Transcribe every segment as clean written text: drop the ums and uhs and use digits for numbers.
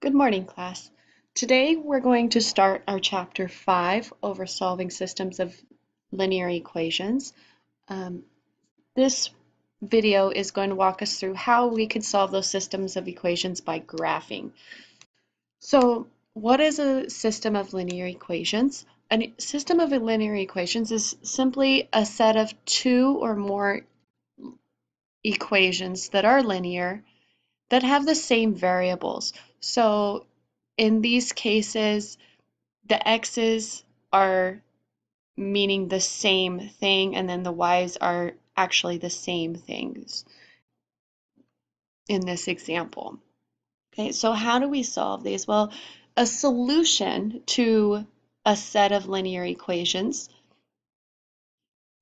Good morning, class. Today we're going to start our chapter 5 over solving systems of linear equations. Um, this video is going to walk us through how we could solve those systems of equations by graphing. So, what is a system of linear equations? A system of linear equations is simply a set of two or more equations that are linear that have the same variables. So in these cases, the x's are meaning the same thing, and then the y's are actually the same things in this example. Okay, so how do we solve these? Well, a solution to a set of linear equations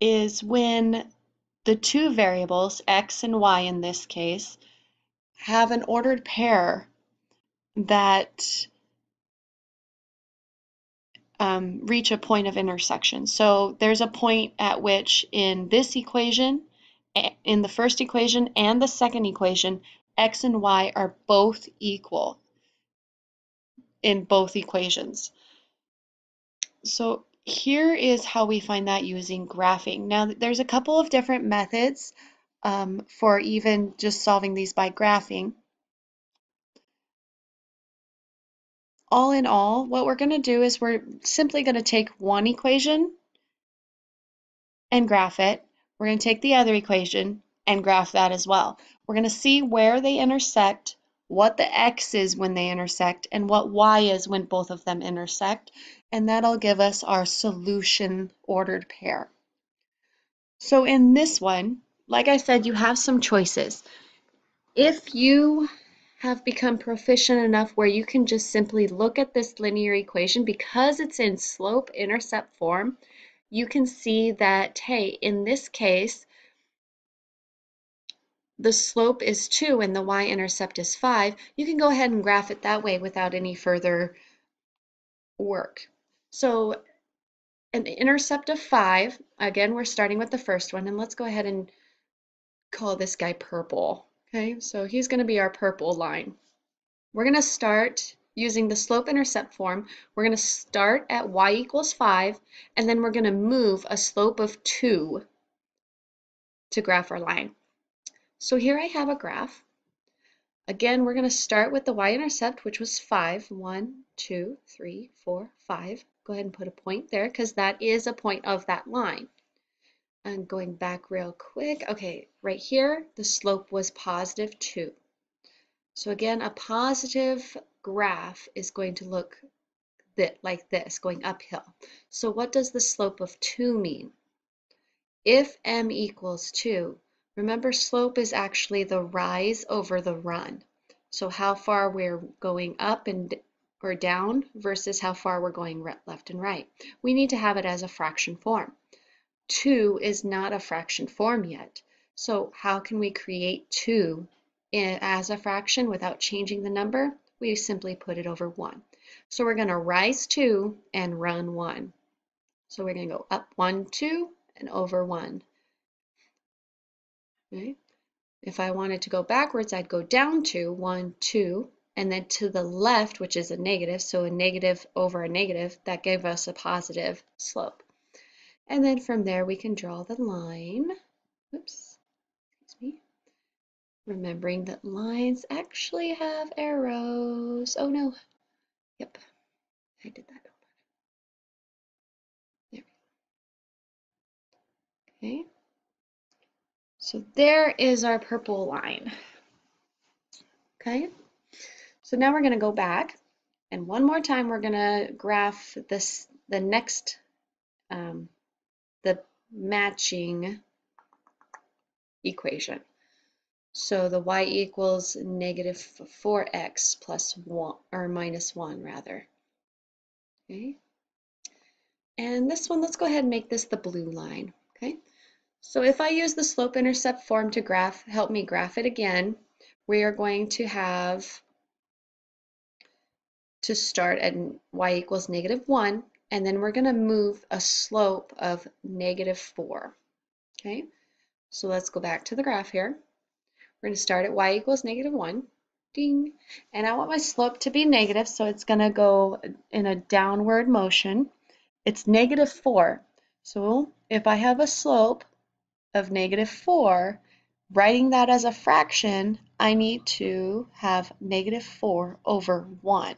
is when the two variables, x and y in this case, have an ordered pair that reach a point of intersection. So there's a point at which in this equation, in the first equation and the second equation, x and y are both equal in both equations. So here is how we find that using graphing. Now there's a couple of different methods for even just solving these by graphing. All in all, what we're going to do is we're simply going to take one equation and graph it. We're going to take the other equation and graph that as well. We're going to see where they intersect, what the x is when they intersect, and what y is when both of them intersect, and that'll give us our solution ordered pair. So in this one, like I said, you have some choices. If you have become proficient enough where you can just simply look at this linear equation because it's in slope-intercept form, you can see that, hey, in this case, the slope is 2 and the y-intercept is 5. You can go ahead and graph it that way without any further work. So an intercept of 5, again, we're starting with the first one, and let's go ahead and call this guy purple. Okay, so he's going to be our purple line. We're going to start using the slope-intercept form. We're going to start at y equals 5, and then we're going to move a slope of 2 to graph our line. So here I have a graph. Again, we're going to start with the y-intercept, which was 5. 1, 2, 3, 4, 5. Go ahead and put a point there because that is a point of that line. And going back real quick, okay, right here, the slope was positive 2. So again, a positive graph is going to look like this, going uphill. So what does the slope of 2 mean? If m equals 2, remember slope is actually the rise over the run. So how far we're going up or down versus how far we're going left and right. We need to have it as a fraction form. 2 is not a fraction form yet. So how can we create 2 as a fraction without changing the number? We simply put it over 1. So we're going to rise 2 and run 1. So we're going to go up 1, 2, and over 1. Okay. If I wanted to go backwards, I'd go down 2, 1, 2, and then to the left, which is a negative, so a negative over a negative, that gave us a positive slope. And then from there, we can draw the line. Oops, excuse me. Remembering that lines actually have arrows. Oh no. Yep, I did that. There we go. Okay. So there is our purple line. Okay. So now we're going to go back, and one more time we're going to graph this, the next, the matching equation. So the y equals negative 4x plus 1, or minus 1 rather. Okay. And this one, let's go ahead and make this the blue line. Okay. So if I use the slope-intercept form to help me graph it again, we are going to have to start at y equals negative 1, and then we're going to move a slope of negative 4. Okay, so let's go back to the graph here. We're going to start at y equals negative 1. Ding. And I want my slope to be negative, so it's going to go in a downward motion. It's -4. So if I have a slope of -4, writing that as a fraction, I need to have -4 over 1.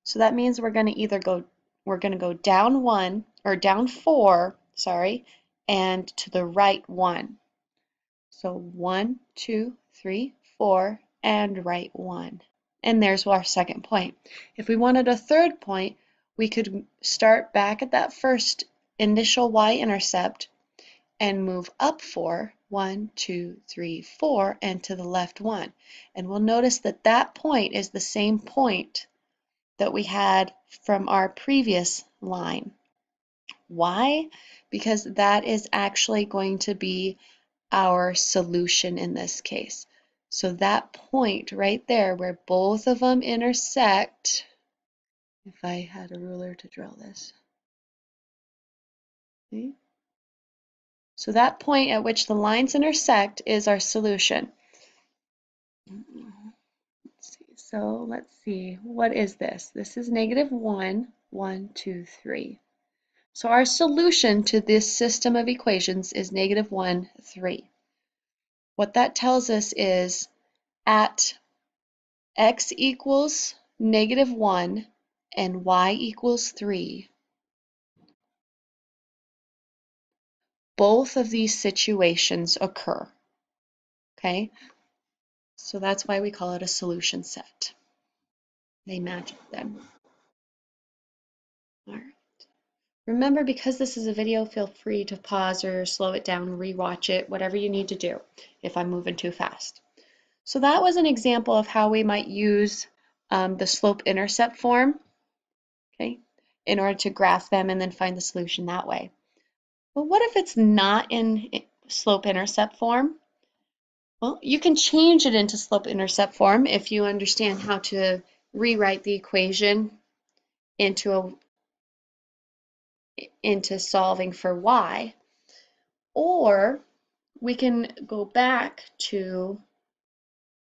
So that means we're going to go down 1 or down 4, sorry, and to the right 1. So 1, 2, 3, 4, and right 1. And there's our second point. If we wanted a third point, we could start back at that first initial y-intercept and move up 4, 1, 2, 3, 4, and to the left 1. And we'll notice that that point is the same point that we had from our previous line. Why? Because that is actually going to be our solution in this case. So that point right there where both of them intersect, if I had a ruler to draw this, see? So that point at which the lines intersect is our solution. So let's see, what is this? This is -1, 1, 2, 3. So our solution to this system of equations is -1, 3. What that tells us is at x equals -1 and y equals 3, both of these situations occur. Okay? So that's why we call it a solution set. They match them. All right. Remember, because this is a video, feel free to pause or slow it down, rewatch it, whatever you need to do if I'm moving too fast. So that was an example of how we might use the slope-intercept form, okay, in order to graph them and then find the solution that way. But what if it's not in slope-intercept form? Well, you can change it into slope-intercept form if you understand how to rewrite the equation into solving for y. Or we can go back to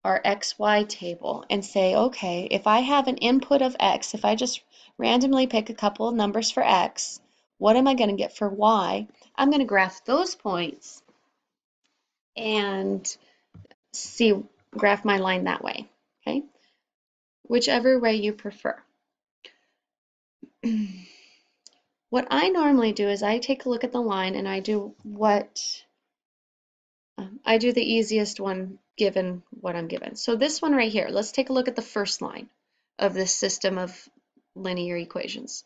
our XY table and say, okay, if I have an input of X, if I just randomly pick a couple of numbers for X, what am I going to get for Y? I'm going to graph those points and graph my line that way, okay? Whichever way you prefer. What I normally do is I take a look at the line and I do the easiest one given what I'm given. So this one right here, let's take a look at the first line of this system of linear equations.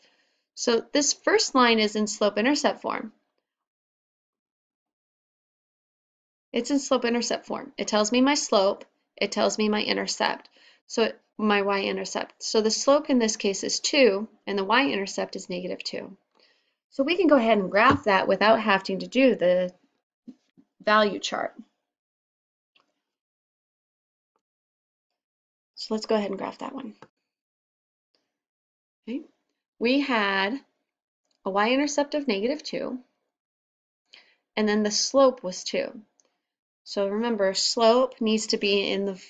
So this first line is in slope-intercept form. It's in slope-intercept form. It tells me my slope, it tells me my intercept, so my y-intercept. So the slope in this case is 2, and the y-intercept is -2. So we can go ahead and graph that without having to do the value chart. So let's go ahead and graph that one. Okay. We had a y-intercept of -2, and then the slope was 2. So remember, slope needs to be in the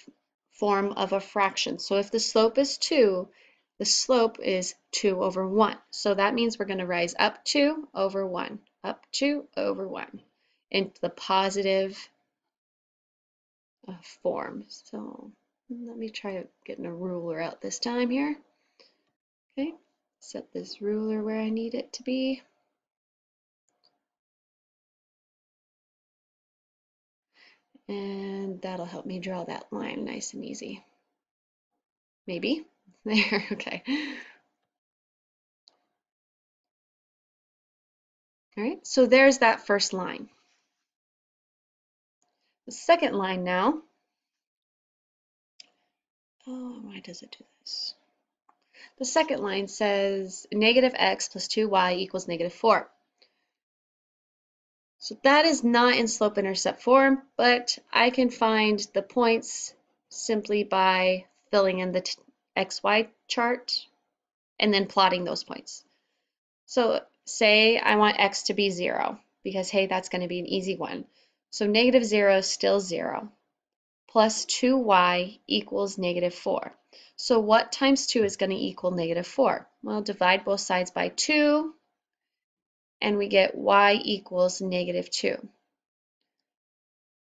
form of a fraction. So if the slope is 2, the slope is 2 over 1. So that means we're going to rise up 2 over 1, up 2 over 1 into the positive form. So let me try getting a ruler out this time here. Okay, set this ruler where I need it to be. And that'll help me draw that line nice and easy. Maybe. There, okay. All right, so there's that first line. The second line now. Oh, why does it do this? The second line says -x plus 2y equals -4. So that is not in slope-intercept form, but I can find the points simply by filling in the xy chart and then plotting those points. So say I want x to be 0, because hey, that's going to be an easy one. So -0 is still 0. plus 2y equals negative 4. So what times 2 is going to equal negative 4? Well, divide both sides by 2, and we get y equals negative 2.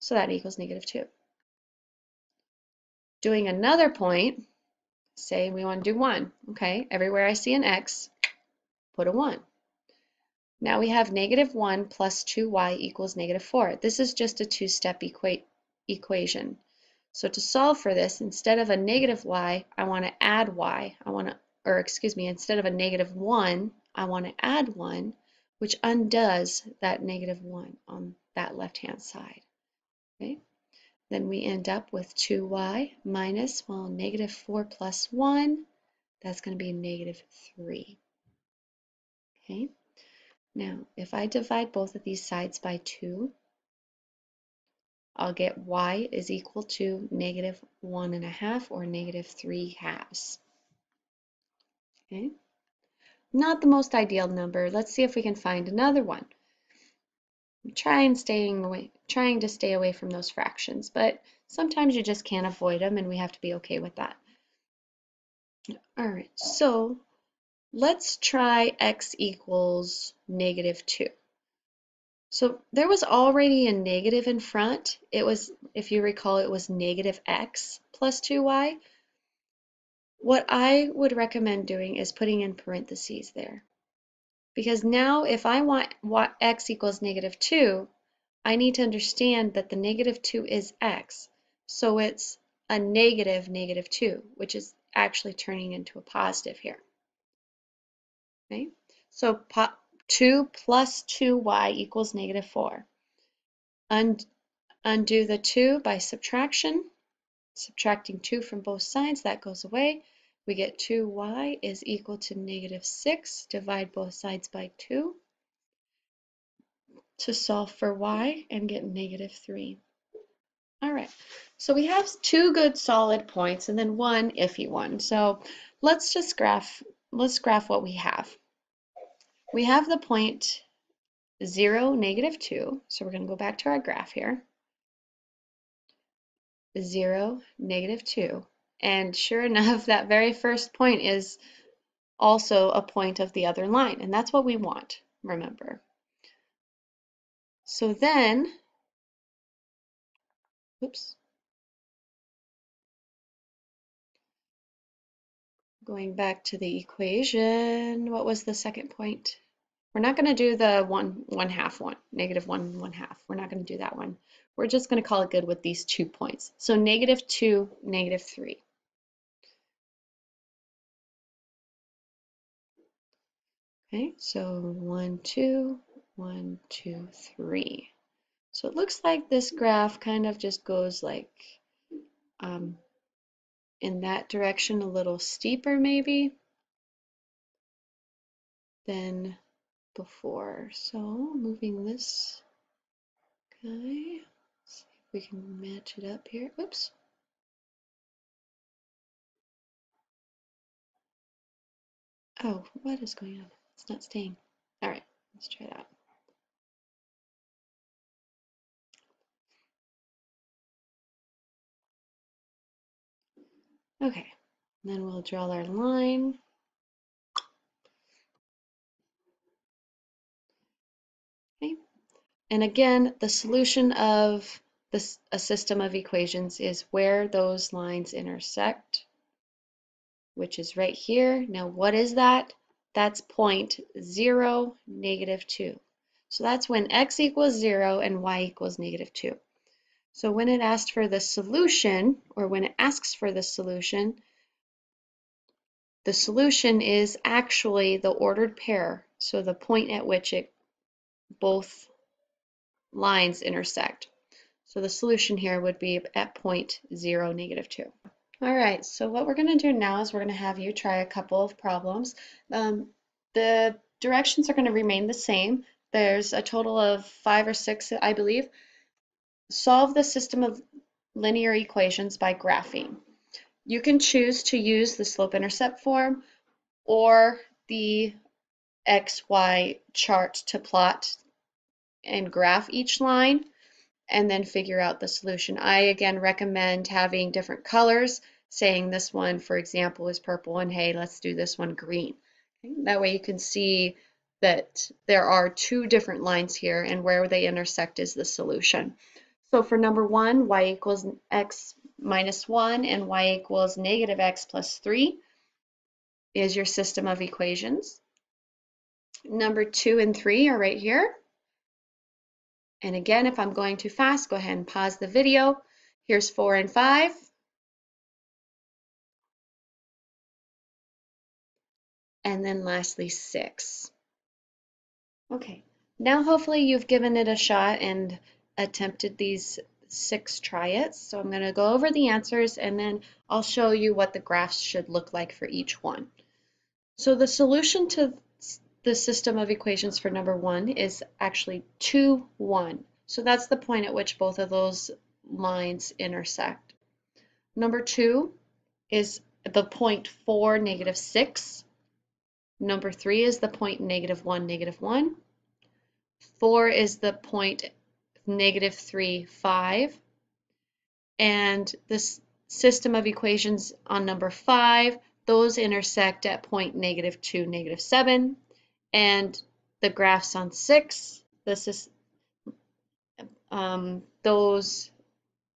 So that equals negative 2. Doing another point, say we want to do 1. Okay, everywhere I see an x, put a 1. Now we have negative 1 plus 2y equals negative 4. This is just a two-step equation. So to solve for this, instead of a negative y, I want to add y. Instead of a negative 1, I want to add 1, which undoes that negative 1 on that left-hand side. Okay? Then we end up with 2y minus, well, negative 4 plus 1, that's going to be negative 3. Okay? Now, if I divide both of these sides by 2, I'll get y is equal to negative 1.5 or negative 3 halves. Okay? Not the most ideal number. Let's see if we can find another one. Trying to stay away from those fractions, but sometimes you just can't avoid them and we have to be okay with that. All right, so let's try x equals negative 2. So there was already a negative in front. It was, if you recall, it was negative x plus 2y. What I would recommend doing is putting in parentheses there. Because now if I want x equals negative 2, I need to understand that the negative 2 is x. So it's a negative negative 2, which is actually turning into a positive here. Okay? So 2 plus 2y equals negative 4. Undo the 2 by subtraction. Subtracting 2 from both sides, that goes away. We get 2y is equal to negative 6. Divide both sides by 2 to solve for y and get negative 3. All right, so we have 2 good solid points and then 1 iffy one. So let's graph what we have. We have the point 0, negative 2. So we're going to go back to our graph here. 0, negative 2. And sure enough, that very first point is also a point of the other line, and that's what we want, remember. So then, oops, going back to the equation, what was the second point? We're not going to do the 1/2 one, negative 1/2. We're not going to do that one. We're just going to call it good with these 2 points. So negative 2, negative 3. Okay, so 1, 2, 1, 2, 3. So it looks like this graph kind of just goes like in that direction, a little steeper maybe than before. So moving this guy, see if we can match it up here. Oops. Oh, what is going on? It's not staying. All right, let's try that. Okay, and then we'll draw our line. Okay, and again, the solution of a system of equations is where those lines intersect, which is right here. Now, what is that? That's point 0, negative 2. So that's when x equals 0 and y equals negative 2. So when it asked for the solution, or when it asks for the solution is actually the ordered pair, so the point at which both lines intersect. So the solution here would be at point 0, negative 2. All right, so what we're going to do now is we're going to have you try a couple of problems. The directions are going to remain the same. There's a total of 5 or 6, I believe. Solve the system of linear equations by graphing. You can choose to use the slope-intercept form or the XY chart to plot and graph each line. and then figure out the solution. I again recommend having different colors, saying this one, for example, is purple, and hey, let's do this one green. Okay? That way you can see that there are two different lines here, and where they intersect is the solution. So for number one, y equals x minus 1 and y equals negative x plus 3 is your system of equations. Number 2 and 3 are right here. And again, if I'm going too fast, go ahead and pause the video. Here's 4 and 5. And then lastly, 6. Okay, now hopefully you've given it a shot and attempted these 6 triads. So I'm going to go over the answers and then I'll show you what the graphs should look like for each one. So the solution to the system of equations for number 1 is actually 2, 1. So that's the point at which both of those lines intersect. Number 2 is the point 4, negative 6. Number 3 is the point negative 1, negative 1. 4 is the point negative 3, 5. And this system of equations on number 5, those intersect at point negative 2, negative 7. And the graphs on 6, this is those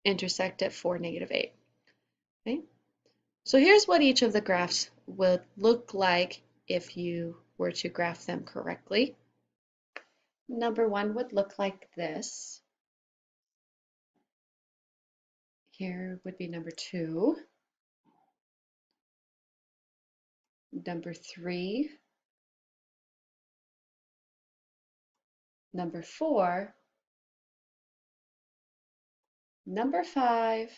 intersect at 4, negative 8. Okay? So here's what each of the graphs would look like if you were to graph them correctly. Number 1 would look like this. Here would be number 2. Number 3. Number 4. Number 5.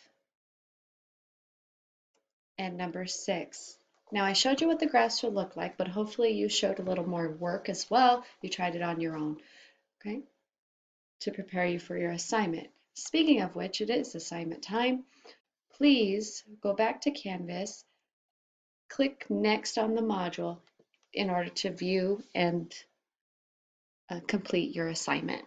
And number 6. Now I showed you what the graphs would look like, but hopefully you showed a little more work as well. You tried it on your own, okay, to prepare you for your assignment. Speaking of which, it is assignment time. Please go back to Canvas, click Next on the module in order to view and complete your assignment.